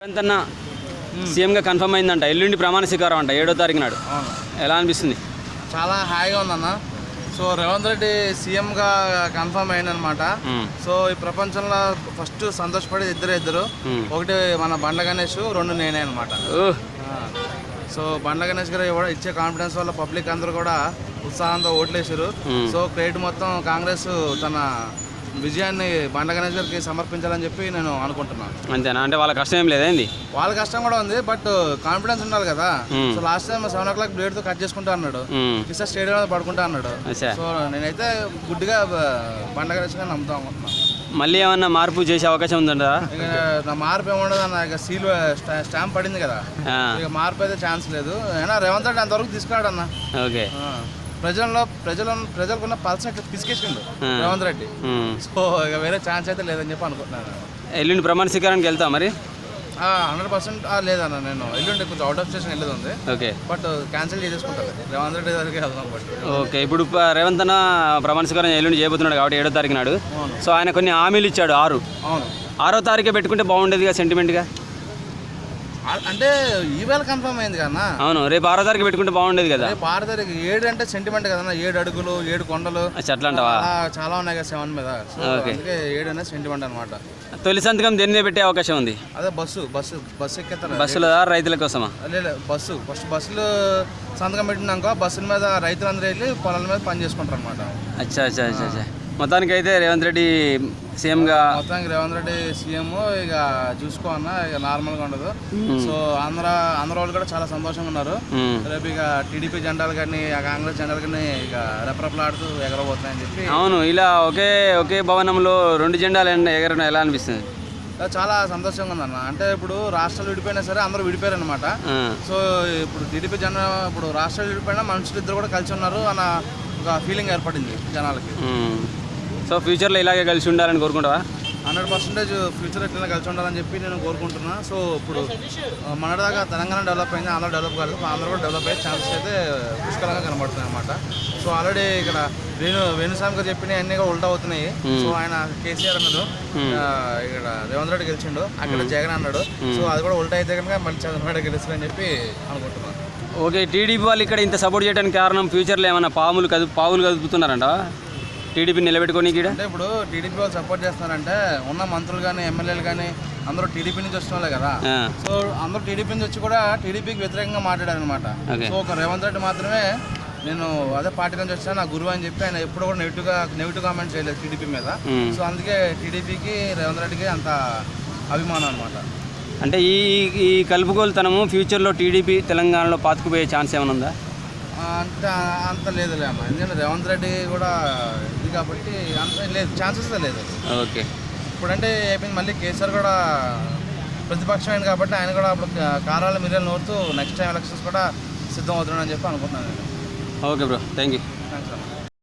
రేవంత్ సీఎంగా కన్ఫర్మ్ అయిందంట. ఎల్లుండి ప్రమాణ స్వీకారం అంట 7వ తారీఖు నాడు. ఎలా అనిపిస్తుంది? చాలా హాయిగా ఉందన్న. సో రేవంత్ రెడ్డి సీఎంగా కన్ఫర్మ్ అయిందనమాట. సో ఈ ప్రపంచంలో ఫస్ట్ సంతోషపడేది ఇద్దరు. ఒకటి మన బండ్ల గణేష్, రెండు నేనే అనమాట. సో బండ్ల గణేష్ గారు ఇచ్చే కాన్ఫిడెన్స్ వల్ల పబ్లిక్ అందరూ కూడా ఉత్సాహంతో ఓట్లేసారు. సో క్రెడిట్ మొత్తం కాంగ్రెస్ తన విజయాన్ని బండ్ల గణేష్ గారికి సమర్పించాలని చెప్పి నేను అనుకుంటున్నాను. అంతేనా? అంటే వాళ్ళ కష్టం ఏం లేదండి? వాళ్ళ కష్టం కూడా ఉంది, బట్ కాన్ఫిడెన్స్ ఉండాలి కదా. సో లాస్ట్ టైం 7 o'clock బ్లేడ్తో కట్ చేసుకుంటా అన్నాడు, కిసా స్టేడియం పడుకుంటా అన్నాడు. సో నేనైతే గుడ్డిగా బండ్ల గణేష్ గారిని నమ్ముతా అనుకుంటున్నాను. మళ్ళీ ఏమన్నా మార్పు చేసే అవకాశం ఉందంటారా? ఇక నా మార్పు ఏముండదు అన్న. ఇక సీల్ స్టాంప్ పడింది కదా, ఇక మార్పు అయితే ఛాన్స్ లేదు. అయినా రేవంత్ రెడ్డి అంతవరకు తీసుకురాడు అన్న. ఓకే. ప్రజలకున్న పల్సన్ పిసికేసిండు రేవంత్ రెడ్డి. సో ఇక వేరే ఛాన్స్ అయితే లేదని చెప్పి అనుకుంటున్నాను. ఎల్లుండి ప్రమాణ స్వీకారానికి వెళ్తా మరి? 100% లేదన్న. నేను ఎల్లుండి కొంచెం అవుట్ ఆఫ్ స్టేషన్ వెళ్ళేది ఉంది. ఓకే. బట్ క్యాన్సిల్ చేసేసుకుంటాను, రేవంత్ రెడ్డి దగ్గరికి వెళ్దాం. But okay. ఇప్పుడు రేవంత్ అన్న ప్రమాణ స్వీకారం ఎల్లుండి చేయబోతున్నాడు కాబట్టి 7వ తారీఖు నాడు. సో ఆయన కొన్ని హామీలు ఇచ్చాడు. 6వ తారీఖే పెట్టుకుంటే బాగుండేదిగా సెంటిమెంట్గా. అంటే ఈవేళ కన్ఫర్మ్ అయింది కదా. అవును, రేపు 6వ తారీఖు పెట్టుకుంటే బాగుండేది కదా. రేపు 6 తారీఖు 7 అంటే సెంటిమెంట్ కదా. 7 అడుగులు 7 కొండలు అట్లా అంటావా? చాలా ఉన్నాయి కదా 7 మీద. అందుకే 7 అనేది సెంటిమెంట్ అనమాట. తొలి సంతకం దేని మీద పెట్టే అవకాశం ఉంది? అదే బస్సు ఎక్కేస్తారు. బస్సుల రైతుల కోసమా? లేదు, బస్సులు సంతకం పెట్టినాక బస్సుల మీద రైతులందరూ వెళ్ళి పొలాల మీద పని చేసుకుంటారు అనమాట. అచ్చా. మొత్తానికి అయితే రేవంత్ రెడ్డి సీఎంగా రేవంత్ రెడ్డి సీఎం ఇక చూసుకో అన్న. ఇక నార్మల్గా ఉండదు. సో ఆంధ్ర వాళ్ళు కూడా చాలా సంతోషంగా ఉన్నారు. రేపు ఇక టీడీపీ జెండాలు కానీ కాంగ్రెస్ జెండాలు కానీ ఇక రెపరెపలాడుతూ ఎగరబోతున్నాయని చెప్పి. అవును, ఇలా ఒకే భవనంలో 2 జెండాలు ఎగరడం ఎలా అనిపిస్తుంది? చాలా సంతోషంగా ఉందన్న. అంటే ఇప్పుడు రాష్ట్రాలు విడిపోయినా సరే అందరూ విడిపోయారు అనమాట. సో ఇప్పుడు టీడీపీ జెండా ఇప్పుడు రాష్ట్రాలు విడిపోయినా మనుషులు ఇద్దరు కూడా కలిసి ఉన్నారు అన్న ఒక ఫీలింగ్ ఏర్పడింది జనాలకి. సో ఫ్యూచర్లో ఇలాగే కలిసి ఉండాలని కోరుకుంటావా? 100% ఫ్యూచర్ ఎట్లా కలిసి ఉండాలని చెప్పి నేను కోరుకుంటున్నా. సో ఇప్పుడు మనదాకా తెలంగాణ డెవలప్ అయింది, ఆంధ్ర డెవలప్ కాలేదు. ఆంధ్ర కూడా డెవలప్ అయ్యే ఛాన్సెస్ అయితే పుష్కలంగా కనబడుతున్నాయి అనమాట. సో ఆల్రెడీ ఇక్కడ వేణుస్వామి గారు చెప్పినవి అన్నీ కూడా ఉల్టా అవుతున్నాయి. సో ఆయన కేసీఆర్ అన్నాడు, ఇక్కడ రేవంత్ రెడ్డి గెలిచిండు, అక్కడ జగన్ అన్నాడు. సో అది కూడా ఉల్టా అయితే కనుక మళ్ళీ చంద్రబాబు నాయుడు గెలుస్తారని చెప్పి అనుకుంటున్నాను. ఓకే. టీడీపీ వాళ్ళు ఇక్కడ ఇంత సపోర్ట్ చేయడానికి కారణం ఫ్యూచర్లో ఏమైనా పావులు కదుపుతున్నారంట టీడీపీ నిలబెట్టుకొని? అంటే ఇప్పుడు టీడీపీ వాళ్ళు సపోర్ట్ చేస్తున్నారంటే ఉన్న మంత్రులు కానీ ఎమ్మెల్యేలు కానీ అందరూ టీడీపీ నుంచి వచ్చిన వాళ్ళే కదా. సో అందరూ టీడీపీ నుంచి వచ్చి కూడా టీడీపీకి వ్యతిరేకంగా మాట్లాడారు అనమాట. సో ఒక రేవంత్ రెడ్డి మాత్రమే నేను అదే పార్టీ నుంచి వచ్చాను, నా గురువు అని చెప్పి ఆయన ఎప్పుడు కూడా నెగిటివ్ కామెంట్ చేయలేదు టీడీపీ మీద. సో అందుకే టీడీపీకి రేవంత్ రెడ్డికి అంత అభిమానం అనమాట. అంటే ఈ కలుపుకోలుతనము ఫ్యూచర్లో టీడీపీ తెలంగాణలో పాతుకుపోయే ఛాన్స్ ఏమైనా ఉందా? అంటే అంత లేదులే అమ్మ. ఎందుకంటే రేవంత్ రెడ్డి కూడా ఇది కాబట్టి అంత లేదు, ఛాన్సెస్ లేదు. ఓకే. ఇప్పుడంటే అయిపోయింది. మళ్ళీ కేసీఆర్ కూడా ప్రతిపక్షం అయింది కాబట్టి ఆయన కూడా అప్పుడు కారాల మిర్యాలు నోరుతూ నెక్స్ట్ టైం ఎలక్షన్స్ కూడా సిద్ధం అవుతున్నాడని చెప్పి అనుకుంటున్నాను. Okay bro, thank you. Thanks అన్న.